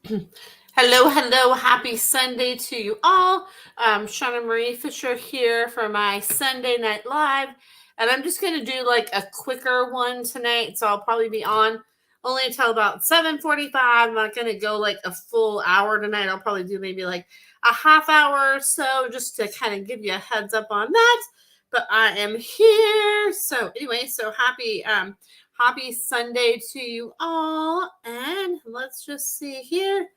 Hello, hello. Happy Sunday to you all. Shauna Marie Fisher here for my Sunday Night Live. And I'm just going to do like a quicker one tonight. So I'll probably be on only until about 7:45. I'm not going to go like a full hour tonight. I'll probably do maybe like a half hour or so just to kind of give you a heads up on that. But I am here. So anyway, so happy Sunday to you all. And let's just see here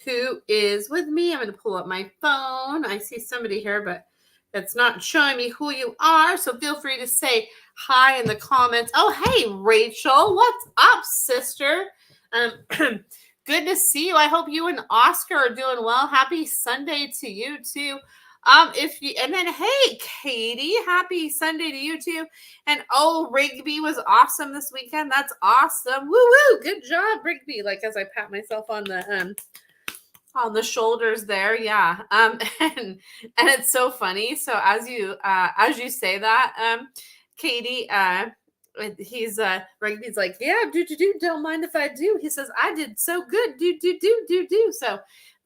who is with me. I'm going to pull up my phone. I see somebody here, but it's not showing me who you are. So feel free to say hi in the comments. Oh, hey, Rachel. What's up, sister? Good to see you. I hope you and Oscar are doing well. Happy Sunday to you too. If you and then hey, Katie, happy Sunday to you too. And oh, Rigby was awesome this weekend. That's awesome. Woo woo. Good job, Rigby. Like as I pat myself on the shoulders there, yeah. And it's so funny. So as you say that, Katie, he's Rigby's like, yeah, do, don't mind if I do. He says, I did so good, do.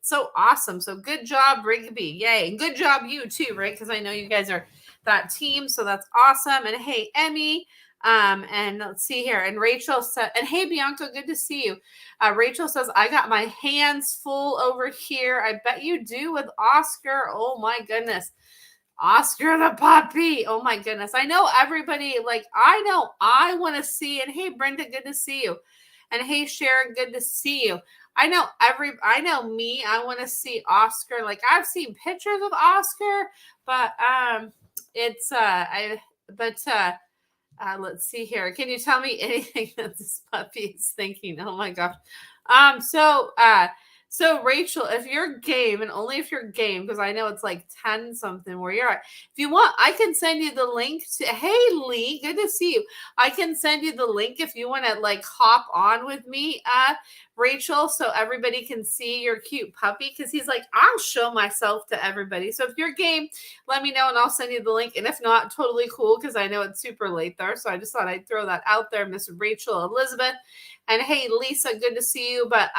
So awesome. So good job, Rigby. Yay. And good job you too, right? Because I know you guys are that team. So that's awesome. And hey, Emmy. And let's see here. And Rachel said, and hey, Bianca, good to see you. Rachel says, I got my hands full over here. I bet you do with Oscar. Oh my goodness. Oscar the puppy. Oh my goodness. I know everybody, like, I know I want to see. And hey, Brenda, good to see you. And hey, Sharon, good to see you. I know me, I want to see Oscar. Like, I've seen pictures of Oscar, but it's let's see here. Can you tell me anything that this puppy is thinking? Oh my gosh. So Rachel, if you're game, and only if you're game, because I know it's like 10 something where you're at. If you want, I can send you the link to hey Lee, good to see you. I can send you the link if you want to like hop on with me, Rachel, so everybody can see your cute puppy. Because he's like, I'll show myself to everybody. So if you're game, let me know and I'll send you the link. And if not, totally cool, because I know it's super late there. So I just thought I'd throw that out there, Miss Rachel Elizabeth. And hey, Lisa, good to see you. But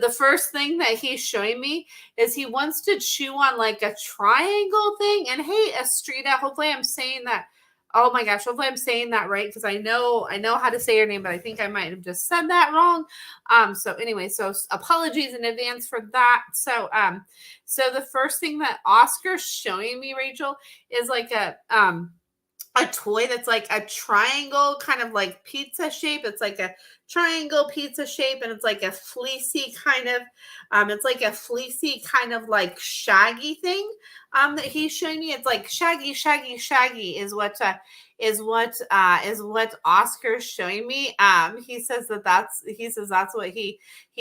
the first thing that he's showing me is he wants to chew on like a triangle thing. And hey, Estrida, hopefully I'm saying that. Oh my gosh, hopefully I'm saying that right, because I know how to say your name, but I think I might have just said that wrong. So anyway, so apologies in advance for that. So the first thing that Oscar's showing me, Rachel, is like a toy that's like a triangle kind of like pizza shape. It's like a triangle pizza shape, and it's like a fleecy kind of like shaggy thing that he's showing me. It's like shaggy is what Oscar's showing me. He says that's what he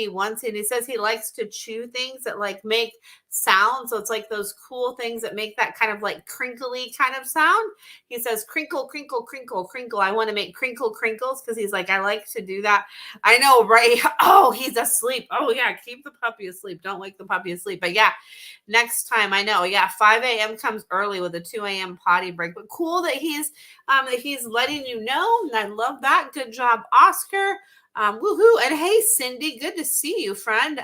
wants, and he says he likes to chew things that like make sound. So it's like those cool things that make that kind of like crinkly kind of sound. He says crinkle, crinkle, crinkle, crinkle. I want to make crinkle crinkles, because he's like, I like to do that. I know, right? Oh, he's asleep. Oh yeah, keep the puppy asleep. Don't wake the puppy asleep. But yeah, next time, I know. Yeah, 5 a.m. comes early with a 2 a.m. potty break. But cool that he's letting you know. And I love that. Good job, Oscar. Woohoo. And hey, Cindy, good to see you, friend.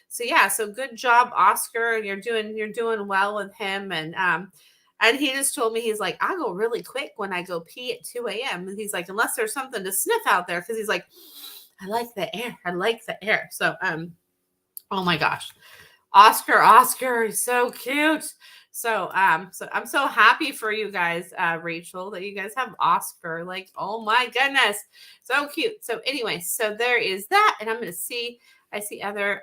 So yeah, so good job, Oscar. You're doing well with him. And he just told me, he's like, I go really quick when I go pee at 2 a.m. And he's like, unless there's something to sniff out there, because he's like, I like the air. I like the air. So oh my gosh. Oscar is so cute. So I'm so happy for you guys, Rachel, that you guys have Oscar. Like, oh my goodness, so cute. So anyway, so there is that, and I'm gonna see. I see other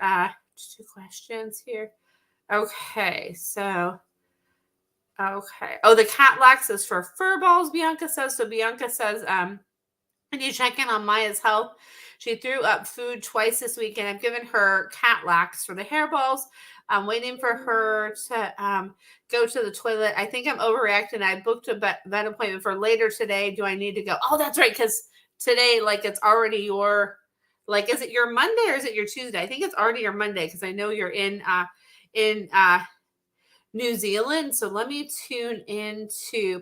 2 questions here. Okay, so okay. Oh, the cat lax is for fur balls. Bianca says. So Bianca says, can you check in on Maya's health? She threw up food twice this week, and I've given her cat lax for the hairballs. I'm waiting for her to go to the toilet. I think I'm overreacting. I booked a vet appointment for later today. Do I need to go? Oh, that's right, because today, like, it's already your, like, is it your Monday or is it your Tuesday? I think it's already your Monday, because I know you're in New Zealand. So let me tune into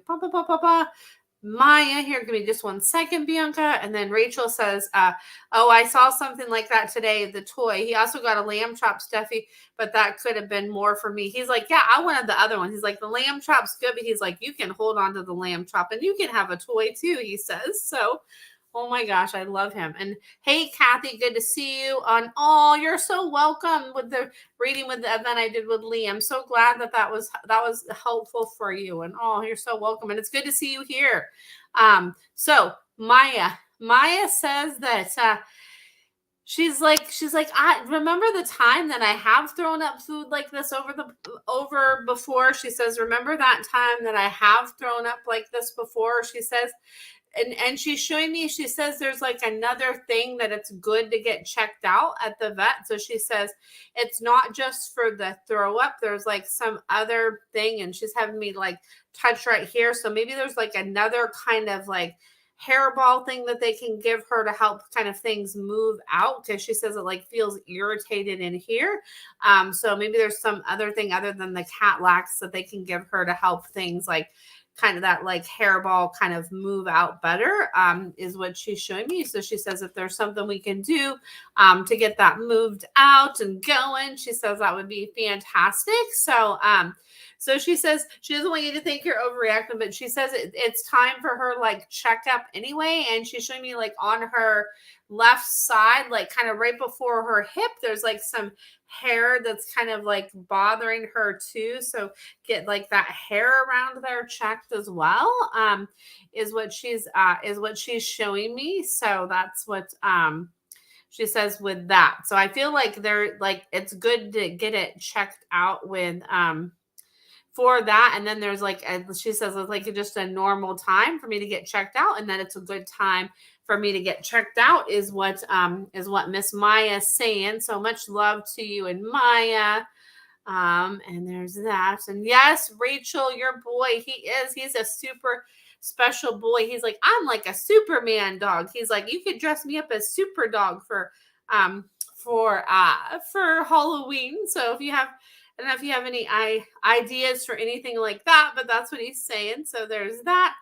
Maya here. Give me just 1 second, Bianca. And then Rachel says, oh, I saw something like that today. The toy. He also got a lamb chop, Steffi, but that could have been more for me. He's like, yeah, I wanted the other one. He's like, the lamb chop's good, but he's like, you can hold on to the lamb chop and you can have a toy too, he says. So, oh my gosh, I love him. And hey, Kathy, good to see you on. Oh, you're so welcome with the reading with the event I did with Lee. I'm so glad that was helpful for you. And oh, you're so welcome. And it's good to see you here. So Maya says that she's like, I remember the time that I have thrown up food like this over before. She says, remember that time that I have thrown up like this before? She says, and she's showing me, she says there's like another thing that it's good to get checked out at the vet. So she says it's not just for the throw up, there's like some other thing, and she's having me like touch right here. So maybe there's like another kind of like hairball thing that they can give her to help kind of things move out, because she says it like feels irritated in here. So maybe there's some other thing other than the cat lax that they can give her to help things like kind of that like hairball kind of move out better, is what she's showing me. So she says if there's something we can do to get that moved out and going, she says that would be fantastic. So she says she doesn't want you to think you're overreacting, but she says it's time for her like checkup anyway. And she's showing me like on her left side, like kind of right before her hip, there's like some hair that's kind of like bothering her too. So get like that hair around there checked as well, is what she's showing me. So that's what she says with that. So I feel like they're like, it's good to get it checked out with for that. And then there's like she says it's like just a normal time for me to get checked out, and then it's a good time for me to get checked out, is what Miss Maya is saying. So much love to you and Maya. And there's that. And yes, Rachel, your boy, he's a super special boy. He's like, I'm like a Superman dog. He's like, you could dress me up as Super Dog for Halloween. So if you have, I don't know if you have any ideas for anything like that, but that's what he's saying. So there's that.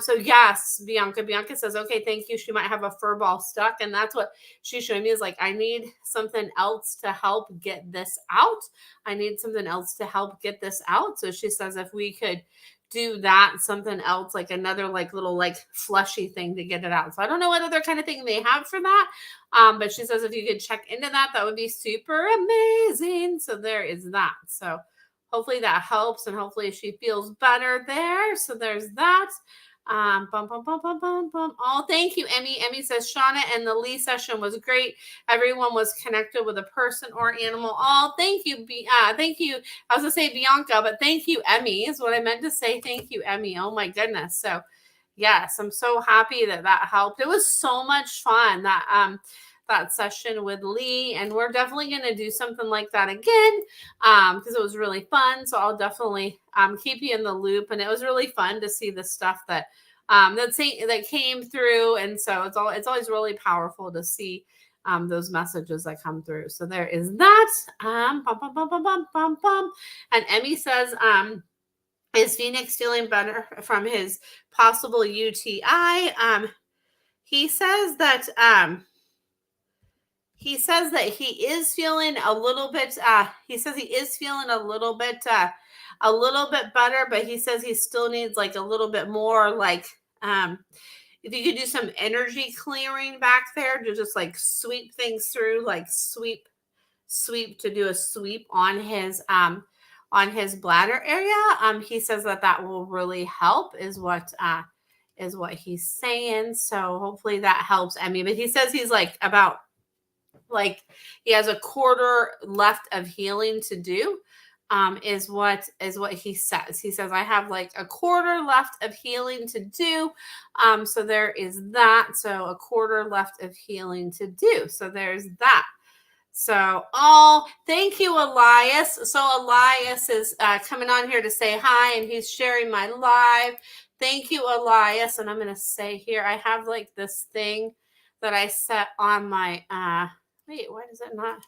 So yes, Bianca says, okay, thank you. She might have a fur ball stuck. And that's what she's showing me, is like, I need something else to help get this out. So she says, if we could do that, something else, like another like little like flushy thing to get it out. So I don't know what other kind of thing they have for that. But she says, if you could check into that, that would be super amazing. So there is that. So hopefully that helps, and hopefully she feels better there. So there's that. Oh, thank you, Emmy. Emmy says, Shauna and the Lee session was great. Everyone was connected with a person or animal. Oh, thank you. Thank you. I was gonna say Bianca, but thank you, Emmy, is what I meant to say. Thank you, Emmy. Oh my goodness. So yes, I'm so happy that helped. It was so much fun, that session with Lee, and we're definitely going to do something like that again, because it was really fun. So I'll definitely keep you in the loop, and it was really fun to see the stuff that came through. And so it's always really powerful to see those messages that come through. So there is that. And Emmy says, is Phoenix feeling better from his possible UTI? He says that he is feeling a little bit. He says he is feeling a little bit better, but he says he still needs like a little bit more. Like, if you could do some energy clearing back there to just like sweep things through, like sweep to do a sweep on his bladder area. He says that will really help, is what he's saying. So hopefully that helps Emmy. But he says he's like about like he has a quarter left of healing to do, is what he says. He says, I have like a quarter left of healing to do. So there is that. So a quarter left of healing to do. So there's that. So, oh, thank you, Elias. So Elias is coming on here to say hi, and he's sharing my live. Thank you, Elias. And I'm going to say here, I have like this thing that I set on my, wait, why does it not?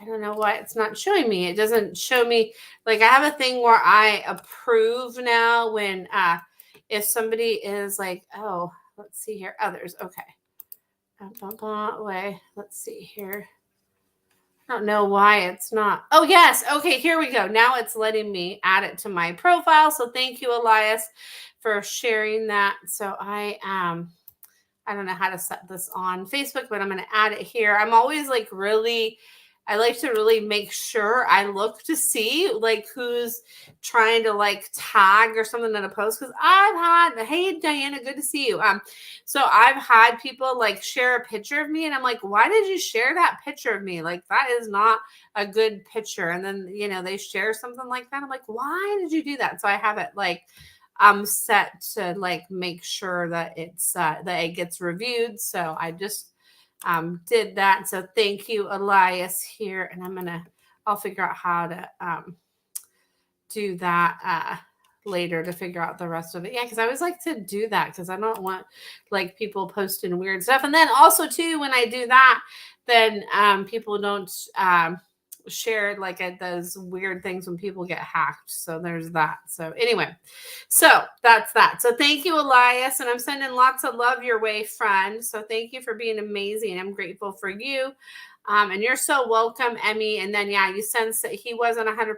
I don't know why it's not showing me. It doesn't show me. Like, I have a thing where I approve now when if somebody is like, oh, let's see here, others. Okay. Wait, let's see here. I don't know why it's not. Oh, yes. Okay, here we go. Now it's letting me add it to my profile. So thank you, Elias, for sharing that. So I don't know how to set this on Facebook, but I'm going to add it here. I'm always like I like to really make sure I look to see like who's trying to like tag or something in a post. Cause hey, Diana, good to see you. So I've had people like share a picture of me and I'm like, why did you share that picture of me? Like that is not a good picture. And then, they share something like that. I'm like, why did you do that? So I have it like, I'm set to like make sure that that it gets reviewed. So I just did that. So thank you, Elias here. And I'll figure out how to do that later to figure out the rest of it. Yeah, because I always like to do that because I don't want like people posting weird stuff. And then also too, when I do that, then people don't share like those weird things when people get hacked. So there's that. So anyway, so that's that. So thank you, Elias. And I'm sending lots of love your way, friend. So thank you for being amazing. I'm grateful for you. And you're so welcome, Emmy. And then, yeah, you sense that he wasn't 100%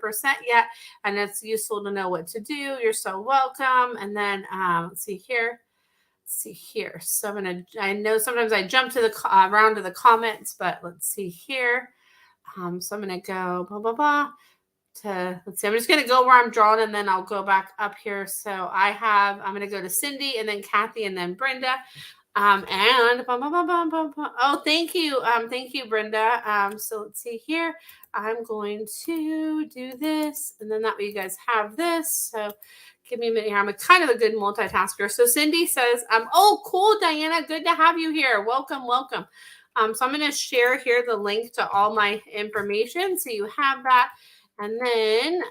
yet. And it's useful to know what to do. You're so welcome. And then let's see here. So I know sometimes I jump to the around to the comments, but let's see here. So I'm going to go blah, blah, blah let's see. I'm just going to go where I'm drawn and then I'll go back up here. So I'm going to go to Cindy and then Kathy and then Brenda. And oh, thank you. Thank you, Brenda. So let's see here. I'm going to do this and then that way you guys have this. So give me a minute here. I'm kind of a good multitasker. So Cindy says, oh, cool, Diana. Good to have you here. Welcome, welcome. So I'm going to share here the link to all my information. So you have that. And then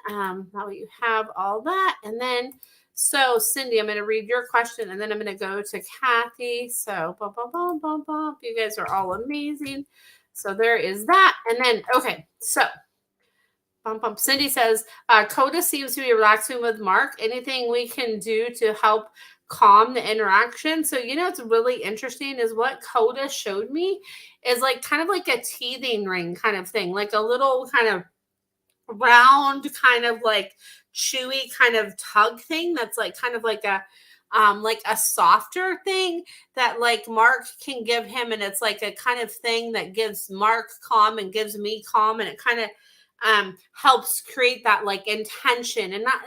now you have all that. And then, so Cindy, I'm going to read your question and then I'm going to go to Kathy. So you guys are all amazing. So there is that. And then, okay, so Cindy says, Coda seems to be relaxing with Mark. Anything we can do to help calm the interaction? So, it's really interesting is what Coda showed me is like kind of like a teething ring kind of thing, like a little kind of round, kind of like chewy kind of tug thing that's like kind of like a softer thing that like Mark can give him. And it's like a kind of thing that gives Mark calm and gives me calm. And it kind of helps create that like intention and not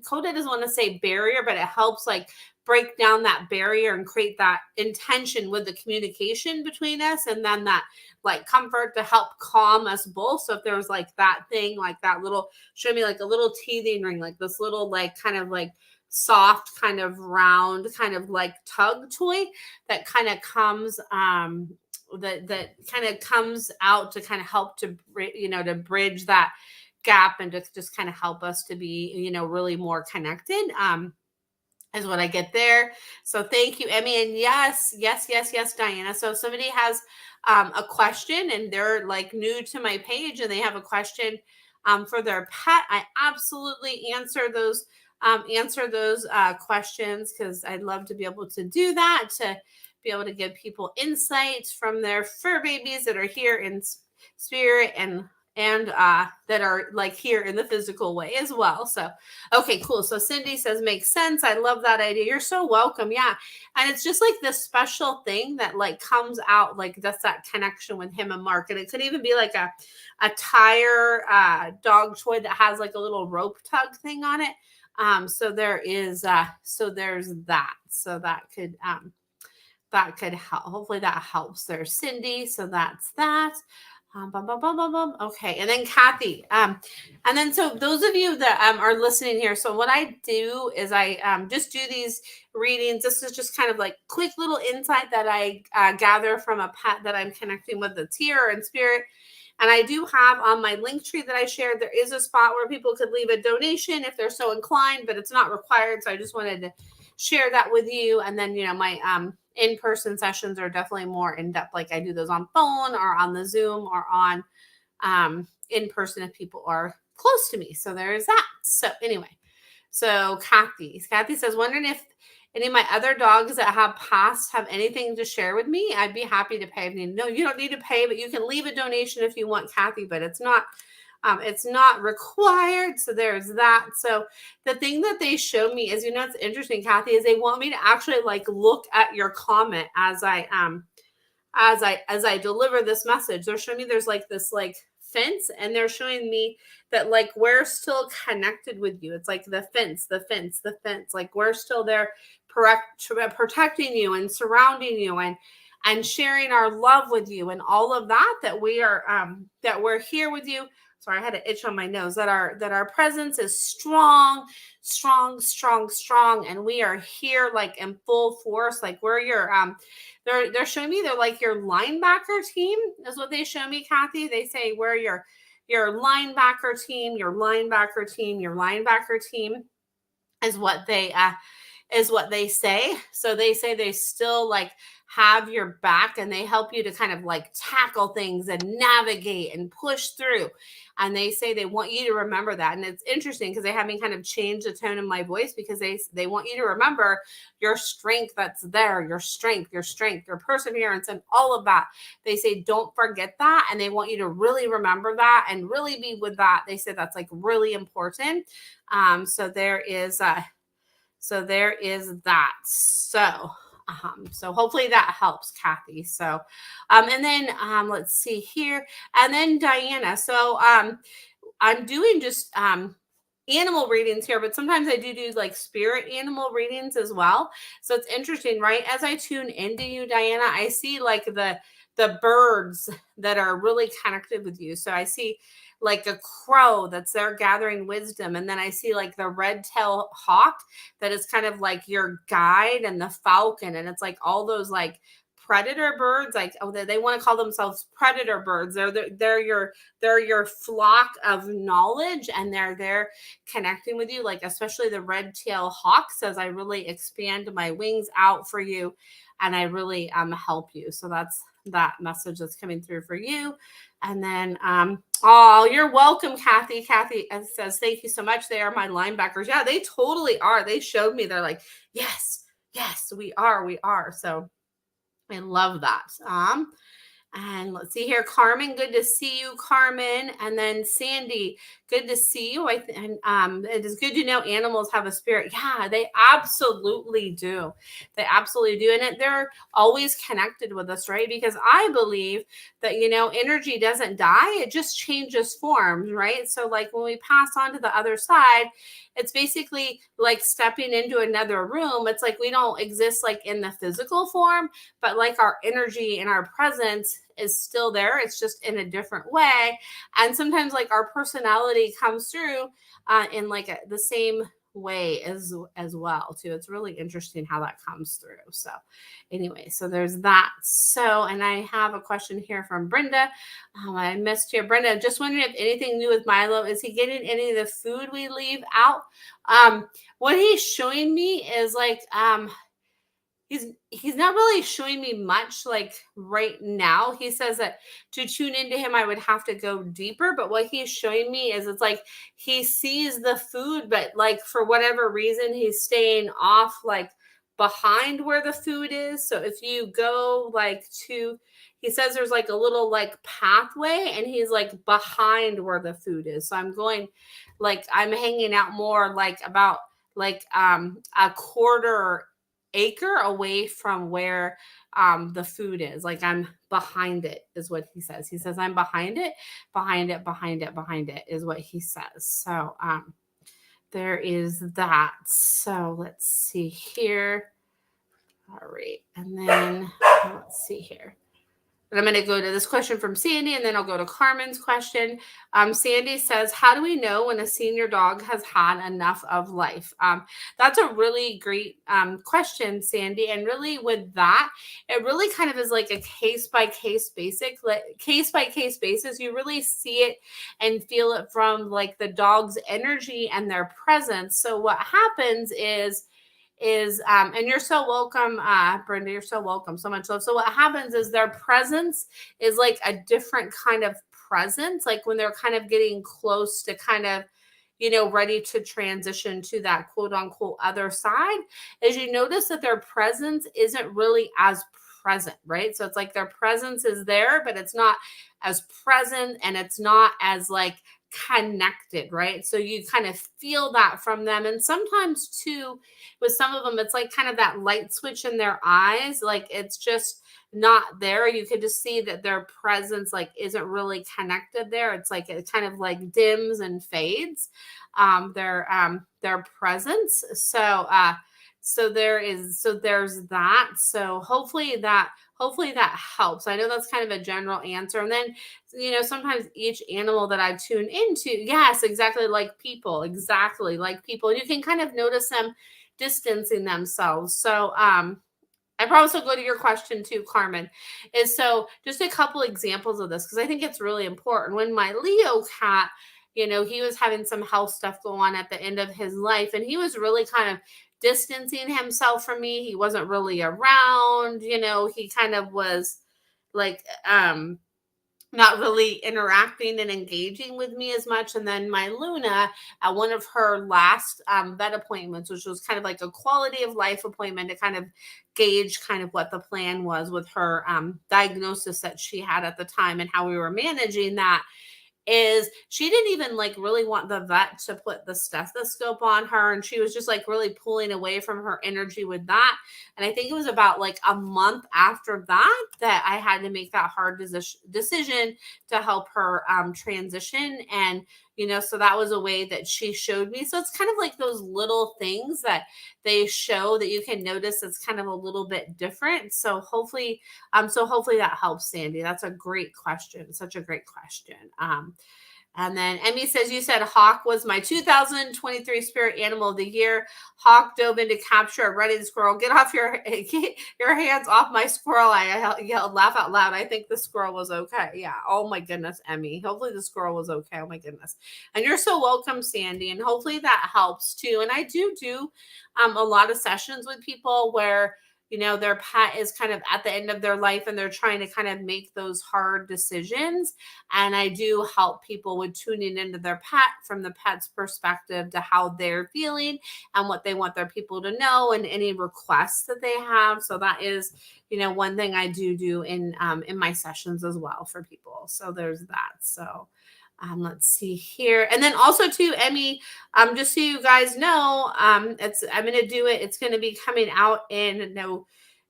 Coda doesn't want to say barrier, but it helps like break down that barrier and create that intention with the communication between us. And then that like comfort to help calm us both. So if there was like that thing, like that little, show me like a little teething ring, like this little, like kind of like soft kind of round kind of like tug toy that kind of comes, that kind of comes out to kind of help to bridge that gap and to just kind of help us to be really more connected is what I get there. So thank you, Emmy. And yes, Diana. So if somebody has a question and they're like new to my page and they have a question for their pet, I absolutely answer those questions because I'd love to be able to do that, to be able to give people insights from their fur babies that are here in spirit and that are like here in the physical way as well. So, okay, cool. So Cindy says, makes sense. I love that idea. You're so welcome. Yeah. And it's just like this special thing that like comes out, like that's that connection with him and Mark. And it could even be like a tire dog toy that has like a little rope tug thing on it. So there's that. So that could help. Hopefully that helps there, Cindy. So that's that. Okay. And then Kathy. And then, so those of you that are listening here, so what I do is I just do these readings. This is just kind of like quick little insight that I gather from a pet that I'm connecting with that's here in spirit. And I do have on my link tree that I shared, there is a spot where people could leave a donation if they're so inclined, but it's not required. So I just wanted to share that with you. And then, my in-person sessions are definitely more in-depth. Like I do those on phone or on the Zoom or on in person if people are close to me. So there's that. So anyway, so Kathy says, wondering any of my other dogs that have passed have anything to share with me, I'd be happy to pay. No, you don't need to pay, but you can leave a donation if you want, Kathy, but it's not required. So there's that. So the thing that they showed me is, it's interesting, Kathy, is they want me to actually like look at your comment as I deliver this message. They're showing me there's like this like fence, and they're showing me that like we're still connected with you. It's like the fence, like we're still there protecting you and surrounding you and sharing our love with you and all of that we are that we're here with you. Sorry, I had an itch on my nose. That our presence is strong, and we are here like in full force. Like we're your they're showing me they're like your linebacker team is what they show me, Kathy. They say we're your linebacker team, your linebacker team is what they say. So they say they still like have your back, and they help you to kind of like tackle things and navigate and push through. And they say they want you to remember that. And it's interesting because they have me kind of change the tone of my voice, because they want you to remember your strength that's there, your strength, your perseverance, and all of that. They say don't forget that, and they want you to really remember that and really be with that. They say that's like really important. So there is that. So hopefully that helps, Kathy. So, and then let's see here, and then Diana. So I'm doing just animal readings here, but sometimes I do like spirit animal readings as well. So it's interesting, right? As I tune into you, Diana, I see like the birds that are really connected with you. So I see like a crow that's there gathering wisdom. And then I see like the red-tailed hawk that is kind of like your guide, and the falcon. And it's like all those like predator birds, like they want to call themselves predator birds. They're your flock of knowledge, and they're there connecting with you. Like especially the red-tailed hawk says, I really expand my wings out for you, and I really help you. So that's that message that's coming through for you. And then oh, you're welcome, Kathy. Kathy says, thank you so much. They are my linebackers. Yeah, they totally are. They showed me. They're like, yes, we are. So I love that. And let's see here, Carmen, good to see you, Carmen. And then Sandy, good to see you. And it is good to know animals have a spirit. Yeah, they absolutely do. And they're always connected with us, right? Because I believe that, energy doesn't die. It just changes forms, right? So like when we pass on to the other side, it's basically like stepping into another room. It's like we don't exist like in the physical form, but like our energy and our presence is still there. It's just in a different way. And sometimes like our personality comes through in like the same way as well too. It's really interesting how that comes through. So anyway, so there's that. So, and I have a question here from Brenda. I missed here. Brenda, just wondering if anything new with Milo. Is he getting any of the food we leave out? What he's showing me is like he's not really showing me much like right now. He says that to tune into him, I would have to go deeper. But what he's showing me is it's like he sees the food, but like for whatever reason, he's staying off like behind where the food is. So if you go like he says there's like a little like pathway, and he's like behind where the food is. So I'm going like I'm hanging out more like about like a quarter acre away from where the food is. Like I'm behind it is what he says. He says I'm behind it is what he says. So there is that. So let's see here. All right. And then let's see here. And I'm going to go to this question from Sandy, and then I'll go to Carmen's question. Sandy says, how do we know when a senior dog has had enough of life? That's a really great question, Sandy. And really with that, it really kind of is like a case-by-case basis. You really see it and feel it from like the dog's energy and their presence. So what happens is and you're so welcome, Brenda, you're so welcome, so much love. So what happens is their presence is like a different kind of presence, like when they're kind of getting close to kind of ready to transition to that quote unquote other side, is you notice that their presence isn't really as present, right? So it's like their presence is there, but it's not as present and it's not as like connected, right? So you kind of feel that from them. And sometimes too, with some of them, it's like kind of that light switch in their eyes, like it's just not there. You could just see that their presence like isn't really connected there. It's like it kind of like dims and fades their presence. So there's that. So hopefully that helps. I know that's kind of a general answer. And then, sometimes each animal that I tune into, yes, exactly like people, exactly like people. You can kind of notice them distancing themselves. So, I promise I'll go to your question too, Carmen. Is so just a couple examples of this because I think it's really important. When my Leo cat, he was having some health stuff go on at the end of his life, and he was really kind of distancing himself from me. He wasn't really around, he kind of was like not really interacting and engaging with me as much. And then my Luna, at one of her last vet appointments, which was kind of like a quality of life appointment to kind of gauge kind of what the plan was with her diagnosis that she had at the time and how we were managing that, is she didn't even like really want the vet to put the stethoscope on her, and she was just like really pulling away from her energy with that. And I think it was about like a month after that I had to make that hard decision to help her transition. And so that was a way that she showed me. So it's kind of like those little things that they show that you can notice it's kind of a little bit different. So hopefully that helps, Sandy. That's a great question. Such a great question. And then Emmy says, you said hawk was my 2023 spirit animal of the year. Hawk dove in to capture a running squirrel. Get your hands off my squirrel. I yelled, laugh out loud. I think the squirrel was okay. Yeah. Oh my goodness, Emmy. Hopefully the squirrel was okay. Oh my goodness. And you're so welcome, Sandy. And hopefully that helps too. And I do a lot of sessions with people where their pet is kind of at the end of their life and they're trying to kind of make those hard decisions. And I do help people with tuning into their pet from the pet's perspective to how they're feeling and what they want their people to know and any requests that they have. So that is, one thing I do in my sessions as well for people. So there's that. So let's see here. And then also too, Emmy, just so you guys know, I'm going to do it. It's going to be coming out in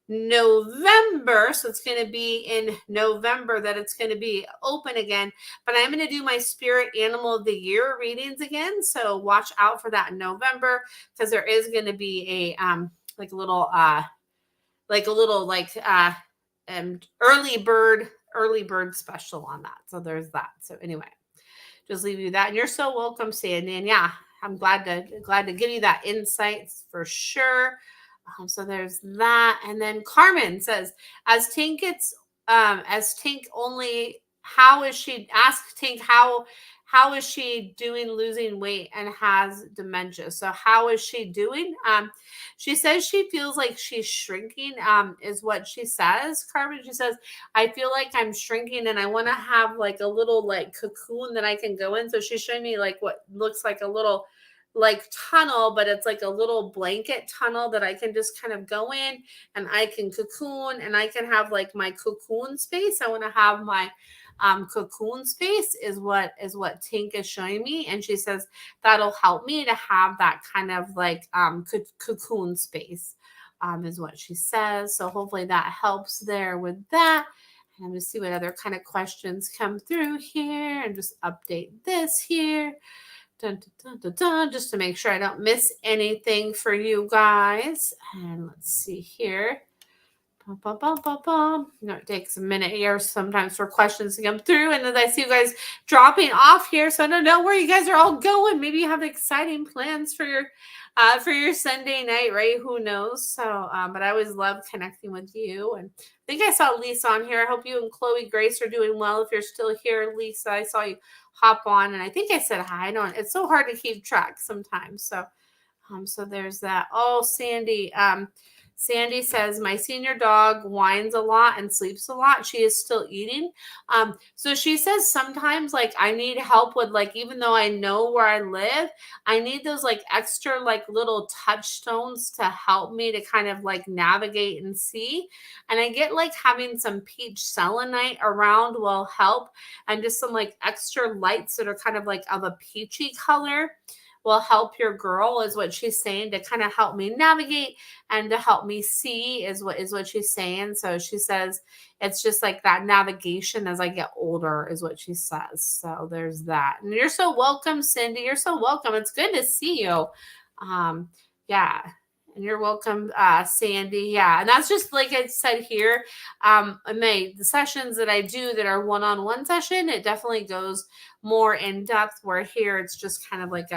November. So it's going to be in November that it's going to be open again, but I'm going to do my spirit animal of the year readings again. So watch out for that in November, because there is going to be a, like a little early bird special on that. So there's that. So anyway, just leave you that. And you're so welcome, Sandy. And yeah, I'm glad to give you that insights for sure. So there's that. And then Carmen says, as Tink only, how is she, ask Tink, how is she doing losing weight and has dementia? So how is she doing? She says she feels like she's shrinking, is what she says, Carmen. She says, I feel like I'm shrinking and I want to have like a little like cocoon that I can go in. So she's showing me like what looks like a little like tunnel, but it's like a little blanket tunnel that I can just kind of go in and I can cocoon and I can have like my cocoon space. I want to have my cocoon space is what Tink is showing me. And she says that'll help me to have that kind of like cocoon space is what she says. So hopefully that helps there with that. And I'm going to see what other kind of questions come through here and just update this here. Dun, dun, dun, dun, just to make sure I don't miss anything for you guys. And let's see here. It takes a minute here sometimes for questions to come through. And then I see you guys dropping off here. So I don't know where you guys are all going. Maybe you have exciting plans for your Sunday night, right? Who knows? So, but I always love connecting with you. And I think I saw Lisa on here. I hope you and Chloe Grace are doing well. If you're still here, Lisa, I saw you hop on, and I think I said hi. I don't. It's so hard to keep track sometimes. So, so there's that. Oh, Sandy. Sandy says, my senior dog whines a lot and sleeps a lot. She is still eating. So she says sometimes like I need help with like, even though I know where I live, I need those like extra like little touchstones to help me to kind of like navigate and see. And I get like having some peach selenite around will help. And just some like extra lights that are kind of like of a peachy color will help your girl, is what she's saying, to kind of help me navigate and to help me see, is what she's saying. So she says it's just like that navigation as I get older, is what she says. So there's that. And you're so welcome, Cindy. You're so welcome. It's good to see you. Yeah. And you're welcome, Sandy. Yeah. And that's just like I said here. The sessions that I do that are one-on-one session, it definitely goes more in depth, where here it's just kind of like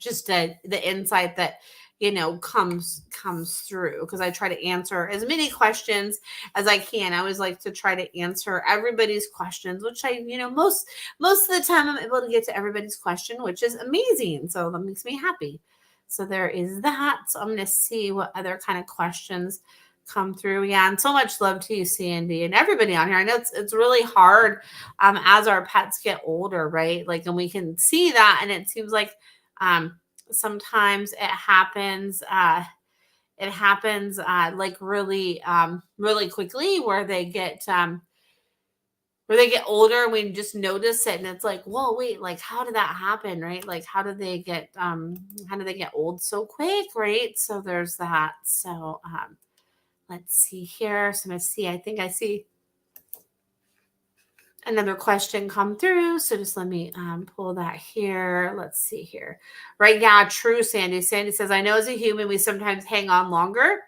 the insight that comes through, because I try to answer as many questions as I can. I always like to try to answer everybody's questions, which I most of the time I'm able to get to everybody's question, which is amazing. So that makes me happy. So there is that. So I'm going to see what other kind of questions come through. Yeah, and so much love to you, Sandy, and everybody on here. I know it's really hard as our pets get older, right? Like, and we can see that, and it seems like sometimes it happens like really really quickly, where they get older, and we just notice it, and it's like, whoa, wait, like how did that happen, right? Like how do they get old so quick, right? So there's that. So let's see here. So I'm gonna see, I think I see another question come through. So just let me pull that here. Let's see here. Right. Yeah, true, Sandy. Sandy says, I know as a human, we sometimes hang on longer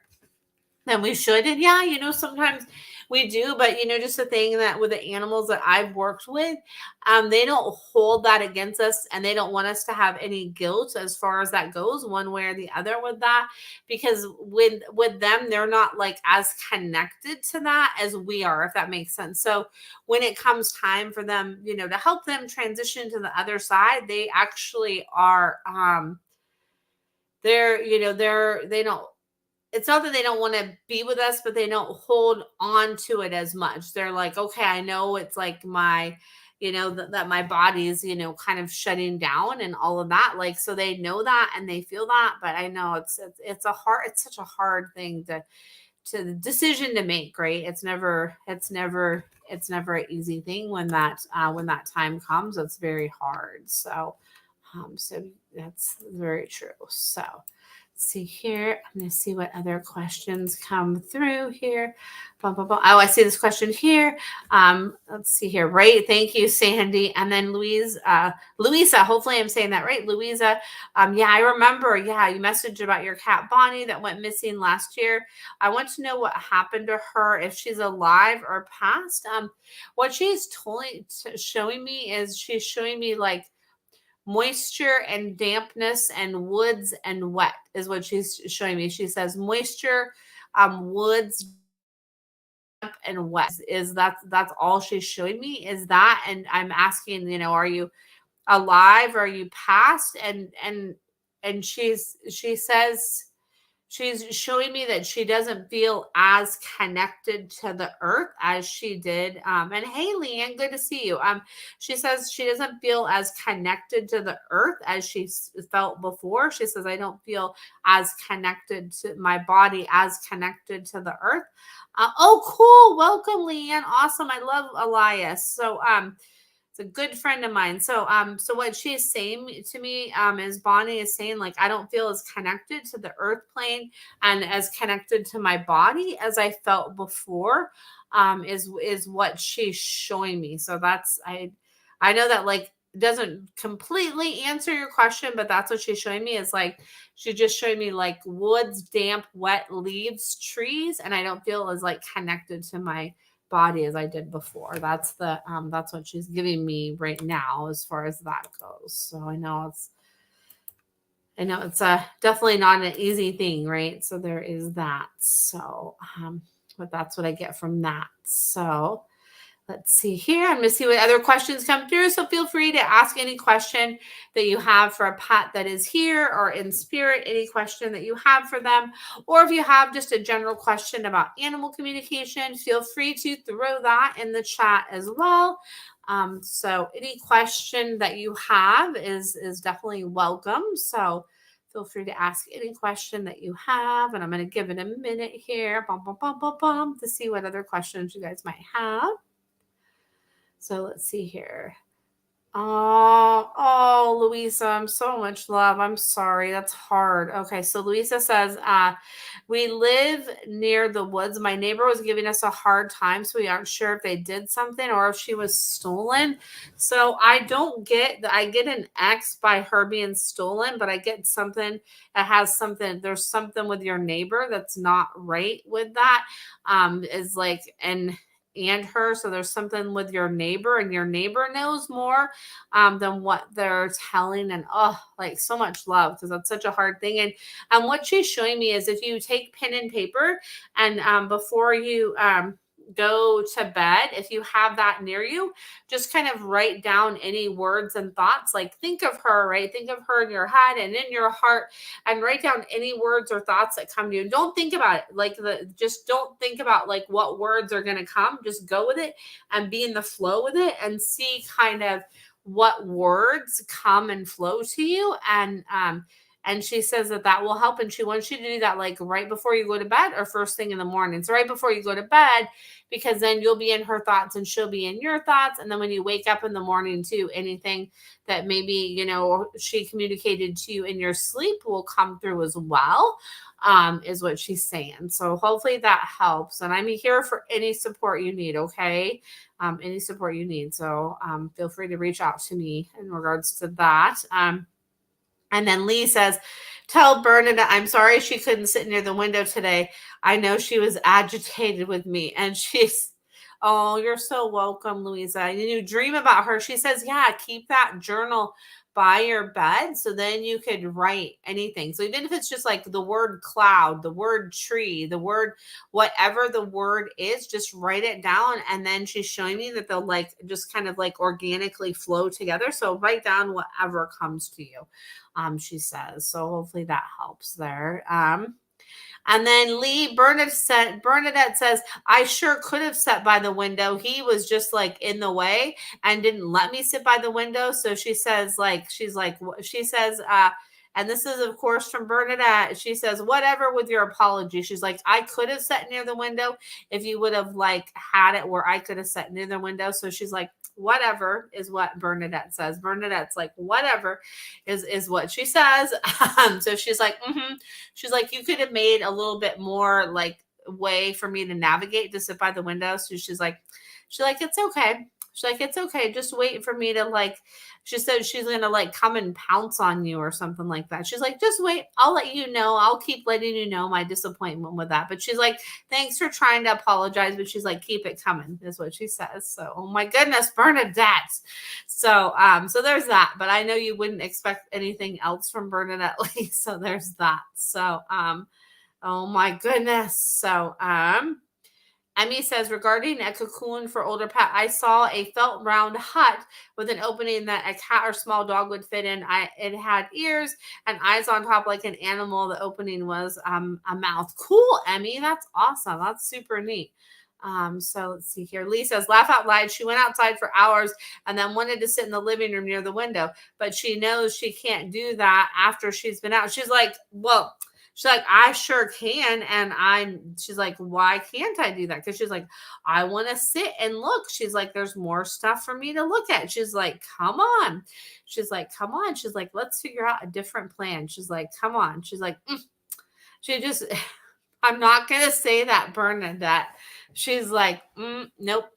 than we should. And yeah, sometimes we do, but just the thing that with the animals that I've worked with, they don't hold that against us, and they don't want us to have any guilt as far as that goes, one way or the other with that, because with them, they're not like as connected to that as we are, if that makes sense. So when it comes time for them, to help them transition to the other side, they actually are they don't, it's not that they don't want to be with us, but they don't hold on to it as much. They're like, okay, I know it's like my, that my body's, kind of shutting down and all of that. Like, so they know that and they feel that, but I know it's such a hard thing to the decision to make, right? It's never an easy thing when that time comes. It's very hard. So that's very true. So see here. I'm going to see what other questions come through here. Blah, blah, blah. Oh, I see this question here. Let's see here. Right. Thank you, Sandy. And then Louisa, hopefully I'm saying that right. Louisa. Yeah, I remember. Yeah, you messaged about your cat Bonnie that went missing last year. I want to know what happened to her, if she's alive or passed. What she's showing me is she's showing me like moisture and dampness and woods and wet, is what she's showing me. She says moisture, woods, damp, and wet. That's all she's showing me, is that. And I'm asking, are you alive? Are you past? And she says she's showing me that she doesn't feel as connected to the earth as she did. And hey, Leanne, good to see you. She says she doesn't feel as connected to the earth as she felt before. She says, I don't feel as connected to my body, as connected to the earth. Oh, cool. Welcome, Leanne. Awesome. I love Elias. So, it's a good friend of mine. So what she is saying to me, is Bonnie is saying, like, I don't feel as connected to the earth plane and as connected to my body as I felt before, is what she's showing me. So that's, I know that like doesn't completely answer your question, but that's what she's showing me, is like, she's just showing me like woods, damp, wet leaves, trees. And I don't feel as like connected to my body as I did before. That's what she's giving me right now as far as that goes. So I know it's definitely not an easy thing, right? So there is that. So but that's what I get from that. So Let's see here. I'm going to see what other questions come through. So feel free to ask any question that you have for a pet that is here or in spirit, any question that you have for them. Or if you have just a general question about animal communication, feel free to throw that in the chat as well. So any question that you have is definitely welcome. So feel free to ask any question that you have. And I'm going to give it a minute here to see what other questions you guys might have. So let's see here. Oh, Louisa, I'm so much love. I'm sorry. That's hard. Okay. So Louisa says, we live near the woods. My neighbor was giving us a hard time, so we aren't sure if they did something or if she was stolen. So I don't get I get an X by her being stolen, but I get something that has something. There's something with your neighbor that's not right with that. Is like, and her. So there's something with your neighbor, and your neighbor knows more than what they're telling. And like so much love, because that's such a hard thing. And what she's showing me is if you take pen and paper and before you go to bed, if you have that near you, just kind of write down any words and thoughts. Like think of her, right? Think of her in your head and in your heart, and write down any words or thoughts that come to you. Don't think about it. Just don't think about like what words are going to come. Just go with it and be in the flow with it and see kind of what words come and flow to you. And she says that will help. And she wants you to do that like right before you go to bed or first thing in the morning. So right before you go to bed, because then you'll be in her thoughts and she'll be in your thoughts. And then when you wake up in the morning too, anything that maybe, she communicated to you in your sleep will come through as well, is what she's saying. So hopefully that helps. And I'm here for any support you need. Okay. Any support you need. So feel free to reach out to me in regards to that. And then Lee says, tell Bernadette, I'm sorry she couldn't sit near the window today. I know she was agitated with me. And oh, you're so welcome, Louisa. And you dream about her. She says, yeah, keep that journal by your bed. So then you could write anything. So even if it's just like the word cloud, the word tree, the word, whatever the word is, just write it down. And then she's showing me that they'll like just kind of like organically flow together. So write down whatever comes to you. She says. So hopefully that helps there. And then Bernadette says, I sure could have sat by the window. He was just like in the way and didn't let me sit by the window. So she says, and this is, of course, from Bernadette. She says, whatever with your apology. She's like, I could have sat near the window if you would have like had it where I could have sat near the window. So she's like, whatever is what Bernadette says. Bernadette's like, whatever is what she says. So she's like, she's like, you could have made a little bit more like way for me to navigate to sit by the window. So she's like, it's okay. She's like, it's okay. Just wait for me to like, she said she's going to like come and pounce on you or something like that. She's like, just wait. I'll let you know. I'll keep letting you know my disappointment with that. But she's like, thanks for trying to apologize. But she's like, keep it coming is what she says. So, oh my goodness, Bernadette. So, so there's that. But I know you wouldn't expect anything else from Bernadette Lee. So there's that. So, oh my goodness. So, Emmy says, regarding a cocoon for older pet, I saw a felt round hut with an opening that a cat or small dog would fit in. It had ears and eyes on top like an animal. The opening was a mouth. Cool, Emmy. That's awesome. That's super neat. So let's see here. Lee says, laugh out loud. She went outside for hours and then wanted to sit in the living room near the window, but she knows she can't do that after she's been out. She's like, well, she's like, I sure can. And she's like, why can't I do that? Because she's like, I want to sit and look. She's like, there's more stuff for me to look at. She's like, come on. She's like, come on. She's like, let's figure out a different plan. She's like, come on. She's like, I'm not going to say that, Bernadette. She's like, nope.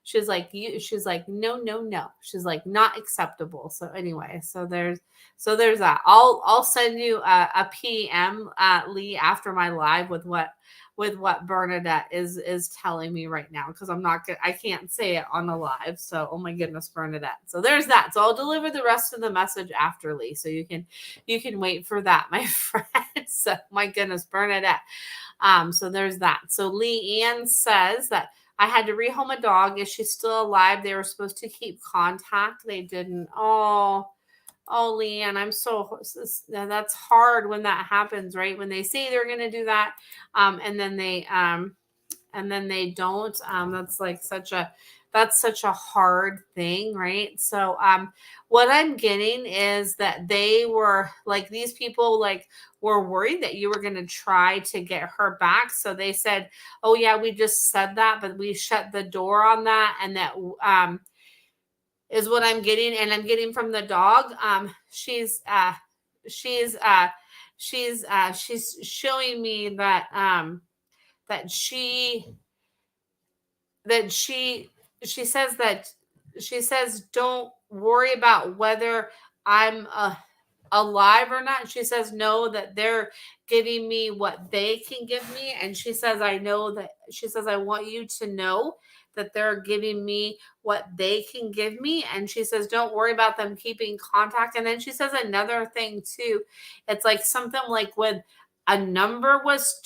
She's like, no. She's like, not acceptable. So anyway, so there's that. I'll send you a PM, Lee, after my live with what Bernadette is telling me right now, because I can't say it on the live. So, oh my goodness, Bernadette. So there's that. So I'll deliver the rest of the message after, Lee. So you can wait for that, my friend. So my goodness, Bernadette. So there's that. So Lee Ann says that I had to rehome a dog. Is she still alive? They were supposed to keep contact. They didn't. Oh, Leanne, I'm so that's hard when that happens, right? When they say they're going to do that, and then they don't. That's such a hard thing, right? So what I'm getting is that they were like, these people like were worried that you were going to try to get her back. So they said, oh yeah, we just said that, but we shut the door on that. And that is what I'm getting. And I'm getting from the dog. She's showing me that she says don't worry about whether I'm alive or not. She says no, that they're giving me what they can give me. And she says I want you to know that they're giving me what they can give me. And she says don't worry about them keeping contact. And then she says another thing too. It's like something like when a number was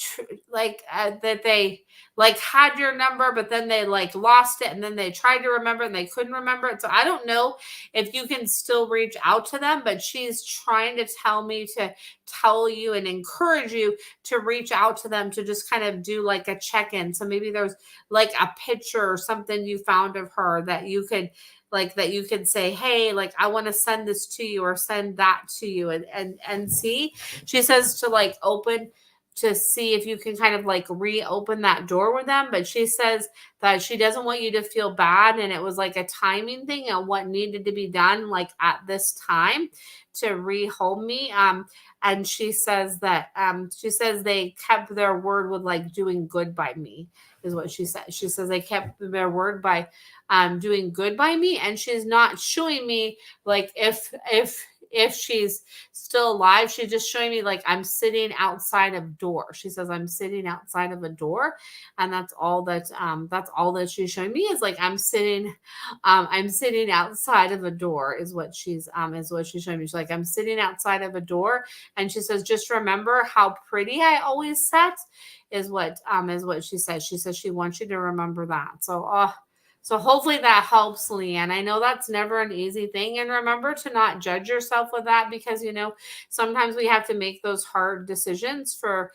that they like had your number, but then they like lost it, and then they tried to remember and they couldn't remember it. So I don't know if you can still reach out to them, but she's trying to tell me to tell you and encourage you to reach out to them, to just kind of do like a check-in. So maybe there's like a picture or something you found of her that you could say, hey, like I want to send this to you or send that to you, and see. She says to like open to see if you can kind of like reopen that door with them. But she says that she doesn't want you to feel bad. And it was like a timing thing and what needed to be done like at this time to rehome me. And she says that they kept their word with like doing good by me, is what she said. She says they kept their word by doing good by me. And she's not showing me like if she's still alive. She's just showing me like I'm sitting outside of door. She says I'm sitting outside of a door, and that's all that she's showing me, is like I'm sitting outside of a door, is what she's showing me. She's like I'm sitting outside of a door, and she says just remember how pretty I always sat, is what she says. She says she wants you to remember that. So hopefully that helps, Leanne. I know that's never an easy thing. And remember to not judge yourself with that, because, sometimes we have to make those hard decisions for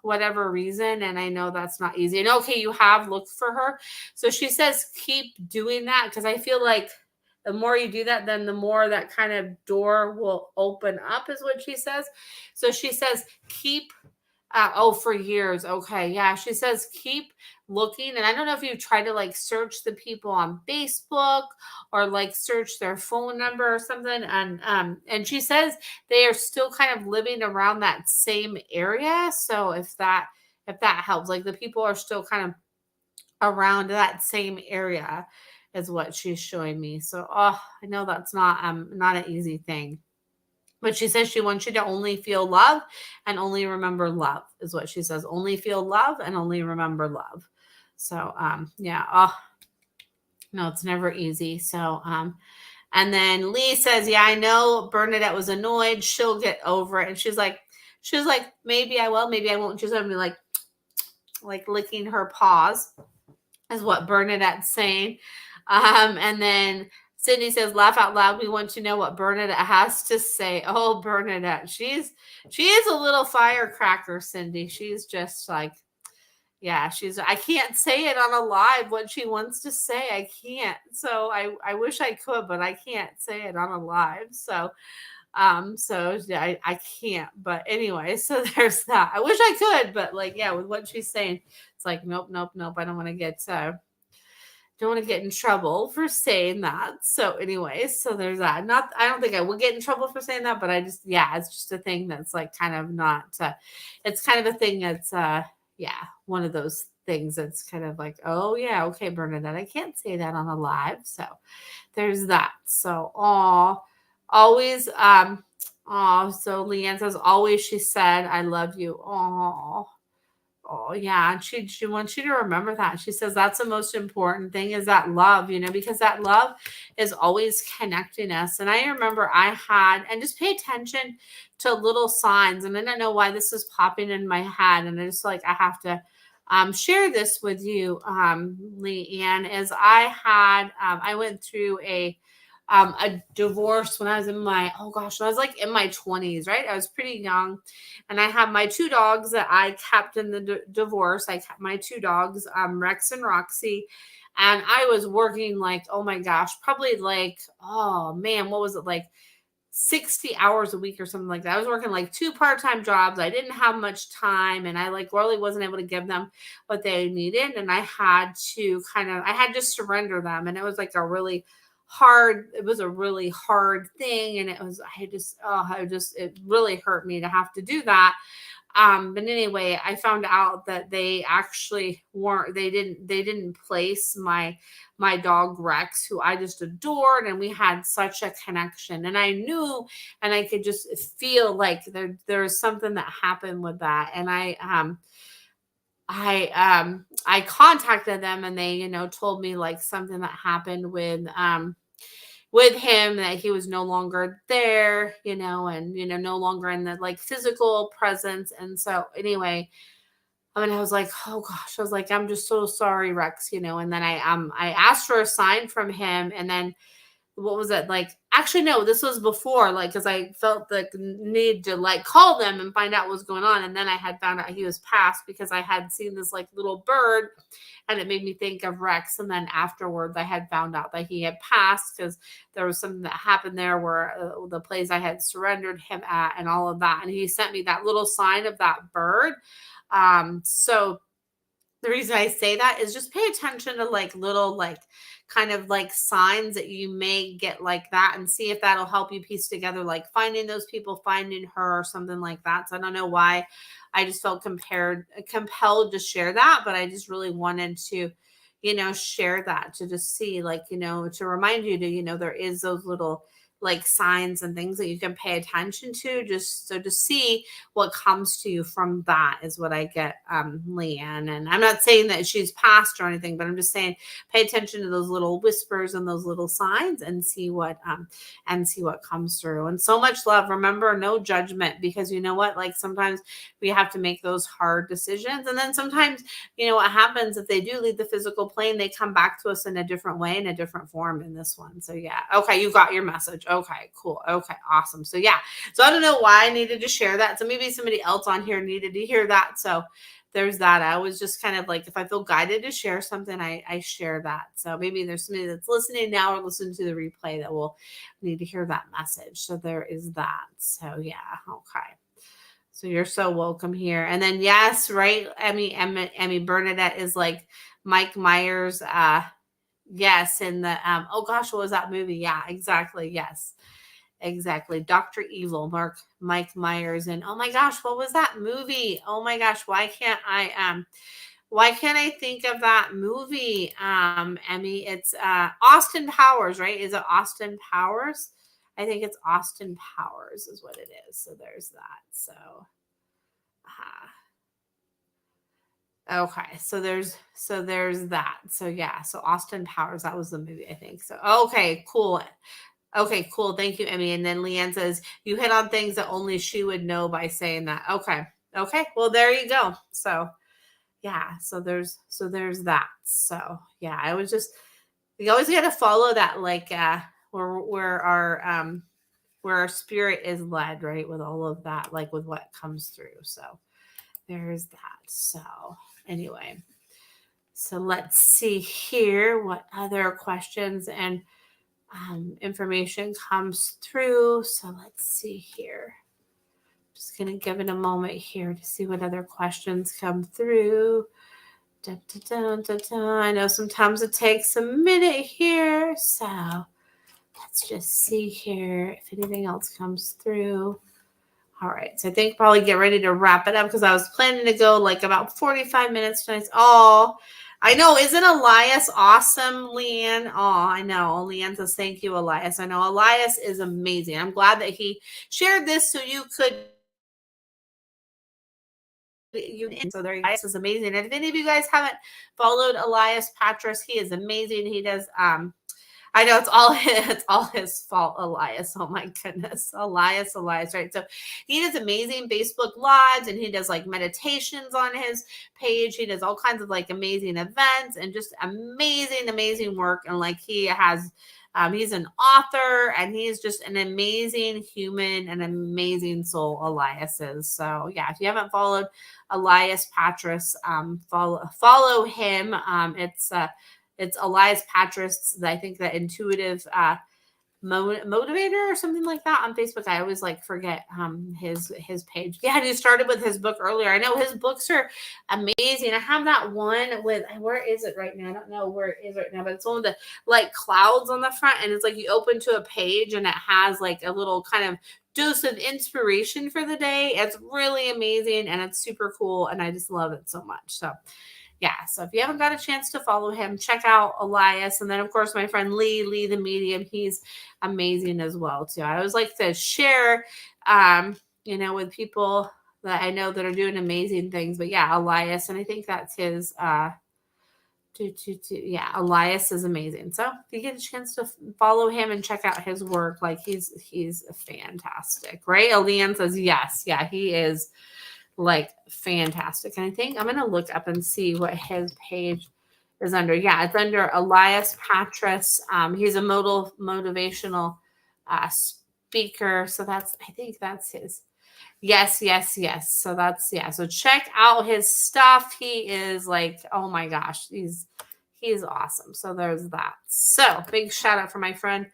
whatever reason. And I know that's not easy. And okay, you have looked for her. So she says, keep doing that, because I feel like the more you do that, then the more that kind of door will open up, is what she says. So she says, keep for years. Okay. Yeah. She says, keep looking. And I don't know if you try to like search the people on Facebook or like search their phone number or something. And she says they are still kind of living around that same area. So if that helps, like the people are still kind of around that same area, is what she's showing me. So, I know that's not an easy thing. But she says she wants you to only feel love and only remember love, is what she says. Only feel love and only remember love. So, yeah. No, it's never easy. So, and then Lee says, yeah, I know Bernadette was annoyed. She'll get over it. And she's like, maybe I will, maybe I won't. She's going to be like licking her paws, is what Bernadette's saying. And then Cindy says, laugh out loud. We want to know what Bernadette has to say. Oh, Bernadette. She is a little firecracker, Cindy. She's just like, yeah, I can't say it on a live what she wants to say. I can't. So I wish I could, but I can't say it on a live. So, yeah, I can't. But anyway, so there's that. I wish I could, but like, yeah, with what she's saying, it's like, nope. I don't want to get in trouble for saying that. So anyway, so there's that. I don't think I would get in trouble for saying that, but it's just a thing that's like kind of not, it's kind of a thing that's, one of those things that's kind of like, oh yeah, okay, Bernadette, I can't say that on a live. So there's that. So, always, so Leanne says, always, she said, I love you. Oh yeah. And she wants you to remember that. She says that's the most important thing, is that love, because that love is always connecting us. And I remember and just pay attention to little signs. And I don't know why this is popping in my head. And I just like, I have to share this with you, Leanne, is I went through a divorce when I was in my, oh gosh, when I was like in my 20s, right? I was pretty young. And I had my two dogs that I kept in the divorce. I kept my two dogs, Rex and Roxy. And I was working like, oh my gosh, probably like, oh man, what was it like? 60 hours a week or something like that. I was working like two part-time jobs. I didn't have much time and I like really wasn't able to give them what they needed. And I had to surrender them. And it was like it was a really hard thing. And it really hurt me to have to do that. But anyway, I found out that they actually they didn't place my dog Rex, who I just adored, and we had such a connection. And I knew, and I could just feel like there's something that happened with that. And I contacted them, and they, told me like something that happened with him, that he was no longer there, and no longer in the like physical presence. And so anyway, I mean, I was like, oh gosh, I was like, I'm just so sorry, Rex, and then I asked for a sign from him. And then what was it like? Actually, no, this was before, like, because I felt the need to like call them and find out what was going on. And then I had found out he was passed because I had seen this like little bird, and it made me think of Rex. And then afterwards, I had found out that he had passed because there was something that happened there where the place I had surrendered him at and all of that. And he sent me that little sign of that bird. So the reason I say that is just pay attention to like little, like kind of like signs that you may get like that, and see if that'll help you piece together, like finding those people, finding her, or something like that. So I don't know why I just felt compelled to share that, but I just really wanted to, share that, to just see, like, to remind you to, there is those little like signs and things that you can pay attention to, just so to see what comes to you from that is what I get, Leanne. And I'm not saying that she's passed or anything, but I'm just saying pay attention to those little whispers and those little signs, and see what comes through. And so much love. Remember, no judgment, because you know what? Like sometimes we have to make those hard decisions. And then sometimes, what happens if they do leave the physical plane, they come back to us in a different way, in a different form in this one. So yeah. Okay. You got your message. Okay, cool. Okay, awesome. So yeah. So I don't know why I needed to share that. So maybe somebody else on here needed to hear that. So there's that. I was just kind of like, if I feel guided to share something, I share that. So maybe there's somebody that's listening now or listening to the replay that will need to hear that message. So there is that. So yeah. Okay. So you're so welcome here. And then yes, right. Emmy Bernadette is like Mike Myers. Yes, in the oh gosh, what was that movie? Yeah, exactly. Yes. Exactly. Dr. Evil, Mike Myers. And oh my gosh, what was that movie? Oh my gosh, why can't I think of that movie? Emmy, it's Austin Powers, right? Is it Austin Powers? I think it's Austin Powers is what it is. So there's that. So okay, so there's that. So yeah, so Austin Powers, that was the movie, I think. So okay, cool. Okay, cool. Thank you, Emmy. And then Leanne says, you hit on things that only she would know by saying that. Okay. Okay. Well, there you go. So yeah, so there's that. So yeah, I was just, we always got to follow that, like where our spirit is led, right? With all of that, like with what comes through. So there's that. So anyway, so let's see here what other questions and information comes through. So let's see here. Just going to give it a moment here to see what other questions come through. Dun, dun, dun, dun, dun. I know sometimes it takes a minute here. So let's just see here if anything else comes through. All right. So I think probably get ready to wrap it up, because I was planning to go like about 45 minutes tonight. Oh, I know. Isn't Elias awesome, Leanne? Oh, I know. Leanne says, thank you, Elias. I know Elias is amazing. I'm glad that he shared this so you could. So there, Elias is amazing. And if any of you guys haven't followed Elias Patras, he is amazing. He does I know it's all his fault, Elias. Oh my goodness. Elias, right? So he does amazing Facebook lives and he does like meditations on his page. He does all kinds of like amazing events and just amazing work. And like he has he's an author and he's just an amazing human, an amazing soul, Elias is. So yeah, if you haven't followed Elias Patras, follow him. It's Elias Patras, I think the intuitive motivator or something like that on Facebook. I always like forget his page. Yeah, he started with his book earlier. I know his books are amazing. I have that one with, where is it right now? I don't know where it is right now, but it's one with the like clouds on the front, and it's like you open to a page and it has like a little kind of dose of inspiration for the day. It's really amazing and it's super cool, and I just love it so much. So yeah, so if you haven't got a chance to follow him, check out Elias. And then, of course, my friend Lee the Medium. He's amazing as well, too. I always like to share, with people that I know that are doing amazing things. But yeah, Elias, and I think that's his. Yeah, Elias is amazing. So if you get a chance to follow him and check out his work, like he's fantastic, right? Elian says yes, yeah, he is like fantastic. And I think I'm gonna look up and see what his page is under. Yeah, it's under Elias Patras. He's a motivational speaker. So I think that's his. Yes. So so check out his stuff. He is like, oh my gosh, he's awesome. So there's that. So big shout out for my friend.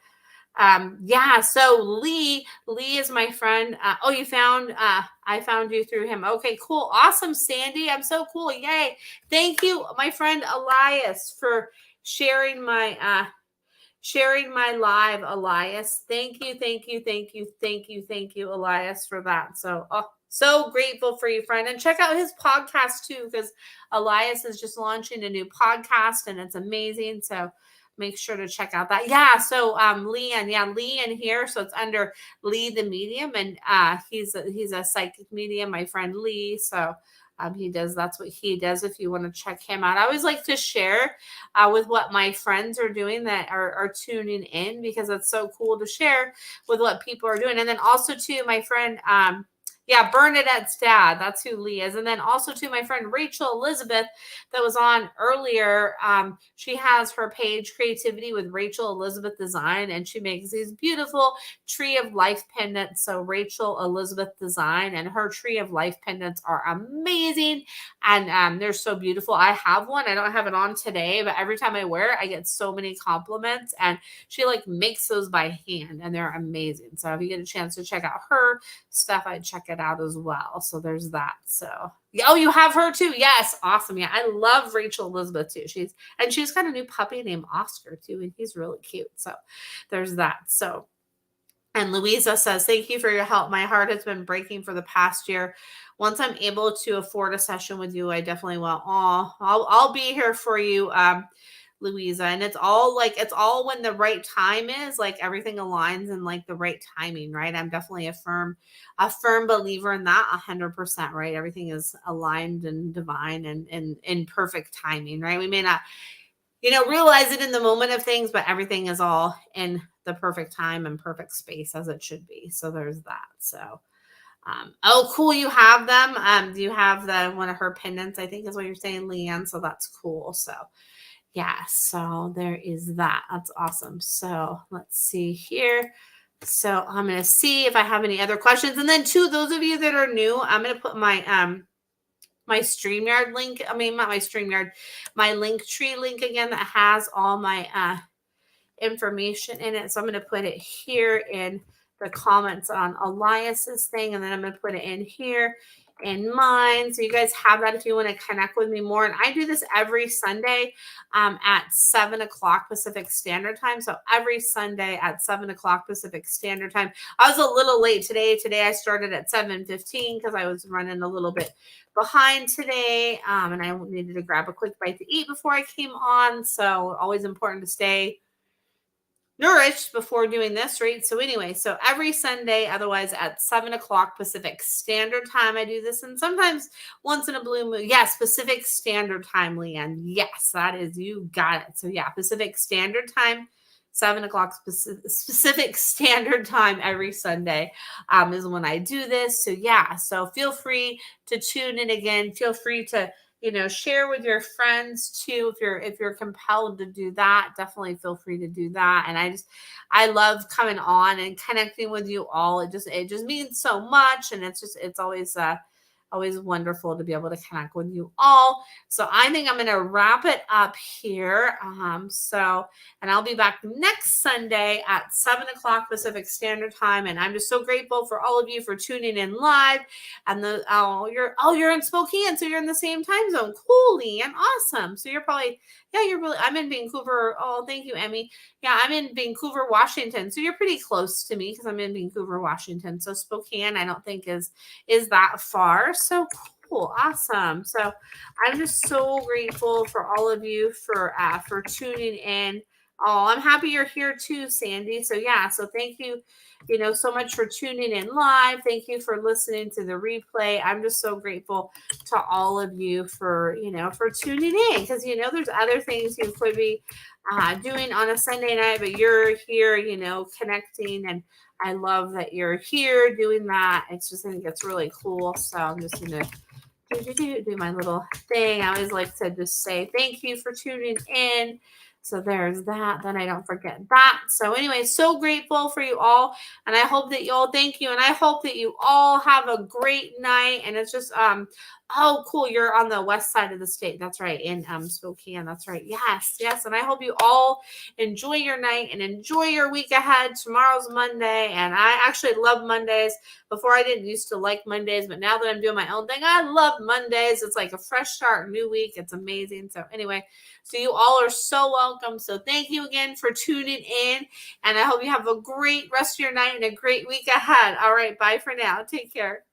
So Lee is my friend. You found I found you through him. Okay, cool. Awesome, Sandy. I'm so cool. Yay. Thank you, my friend Elias, for sharing my live, Elias. Thank you, Elias, for that. So so grateful for you, friend. And check out his podcast too, because Elias is just launching a new podcast and it's amazing. So make sure to check out that. Yeah. So Leanne here. So it's under Lee the Medium, and he's a psychic medium, my friend Lee. So that's what he does. If you want to check him out, I always like to share with what my friends are doing that are tuning in, because it's so cool to share with what people are doing. And then also to my friend, Bernadette's dad. That's who Lee is. And then also to my friend Rachel Elizabeth that was on earlier. She has her page Creativity with Rachel Elizabeth Design, and she makes these beautiful Tree of Life pendants. So Rachel Elizabeth Design, and her Tree of Life pendants are amazing. And they're so beautiful. I have one. I don't have it on today, but every time I wear it, I get so many compliments, and she like makes those by hand, and they're amazing. So if you get a chance to check out her stuff, I'd check it out as well. So there's that. So you have her too. Yes. Awesome. Yeah. I love Rachel Elizabeth too. She's got a new puppy named Oscar too, and he's really cute. So there's that. So, and Louisa says, thank you for your help. My heart has been breaking for the past year. Once I'm able to afford a session with you, I definitely will. I'll be here for you, Louisa. And it's all when the right time is, like everything aligns in like the right timing, right? I'm definitely a firm believer in that 100%, right? Everything is aligned and divine and in perfect timing, right? We may not, realize it in the moment of things, but everything is all in the perfect time and perfect space as it should be. So there's that. So, cool. You have them. Do you have one of her pendants? I think is what you're saying, Leanne. So that's cool. So, yeah, so there is that. That's awesome. So let's see here. So I'm going to see if I have any other questions. And then to those of you that are new, I'm going to put my my StreamYard link. I mean, not my StreamYard, my Linktree link again that has all my information in it. So I'm going to put it here in the comments on Elias's thing, and then I'm going to put it in here in mine. So you guys have that if you want to connect with me more. And I do this every Sunday at 7 o'clock Pacific Standard Time. So every Sunday at 7 o'clock Pacific Standard Time. I was a little late today. Today I started at 7:15 because I was running a little bit behind today. And I needed to grab a quick bite to eat before I came on. So always important to stay nourished before doing this, right? So anyway, so every Sunday, otherwise at 7 o'clock Pacific Standard Time, I do this. And sometimes once in a blue moon. Yes, Pacific Standard Time, Leanne. Yes, that is, you got it. So yeah, Pacific Standard Time, 7 o'clock specific standard time every Sunday is when I do this. So yeah, so feel free to tune in again. Feel free to share with your friends too if you're compelled to do that. Definitely feel free to do that. And I love coming on and connecting with you all. It just means so much, and it's always wonderful to be able to connect with you all. So I think I'm going to wrap it up here. And I'll be back next Sunday at 7 o'clock Pacific Standard Time. And I'm just so grateful for all of you for tuning in live. And you're in Spokane, so you're in the same time zone. Cool, and awesome. So you're probably, I'm in Vancouver. Oh, thank you, Emmy. Yeah, I'm in Vancouver, Washington. So you're pretty close to me because I'm in Vancouver, Washington. So Spokane, I don't think is that far. So cool. Awesome. So I'm just so grateful for all of you for tuning in. Oh, I'm happy you're here too, Sandy. So yeah, so thank you, so much for tuning in live. Thank you for listening to the replay. I'm just so grateful to all of you for tuning in, because there's other things you could be doing on a Sunday night, but you're here, connecting, and I love that you're here doing that. I think it's really cool. So I'm just gonna do my little thing. I always like to just say thank you for tuning in. So there's that. Then I don't forget that. So anyway, so grateful for you all. And I hope that you all, thank you. And I hope that you all have a great night. And it's just, oh, cool. You're on the west side of the state. That's right. In Spokane. That's right. Yes. Yes. And I hope you all enjoy your night and enjoy your week ahead. Tomorrow's Monday. And I actually love Mondays. Before I didn't used to like Mondays, but now that I'm doing my own thing, I love Mondays. It's like a fresh start, new week. It's amazing. So anyway, so you all are so welcome. So thank you again for tuning in. And I hope you have a great rest of your night and a great week ahead. All right. Bye for now. Take care.